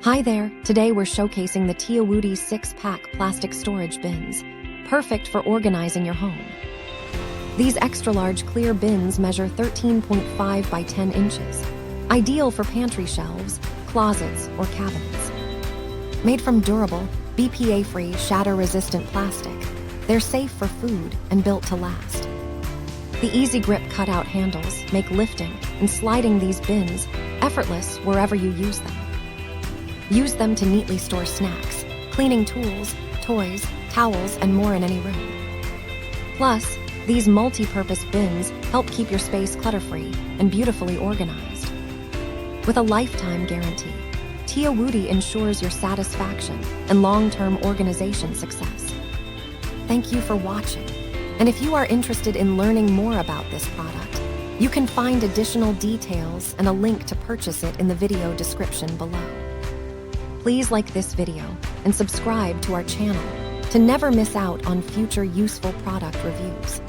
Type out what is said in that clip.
Hi there, today we're showcasing the Tiawudi 6-pack plastic storage bins, perfect for organizing your home. These extra-large clear bins measure 13.5 by 10 inches, ideal for pantry shelves, closets, or cabinets. Made from durable, BPA-free, shatter-resistant plastic, they're safe for food and built to last. The easy grip cutout handles make lifting and sliding these bins effortless wherever you use them. Use them to neatly store snacks, cleaning tools, toys, towels, and more in any room. Plus, these multi-purpose bins help keep your space clutter-free and beautifully organized. With a lifetime guarantee, Tiawudi ensures your satisfaction and long-term organization success. Thank you for watching. And if you are interested in learning more about this product, you can find additional details and a link to purchase it in the video description below. Please like this video and subscribe to our channel to never miss out on future useful product reviews.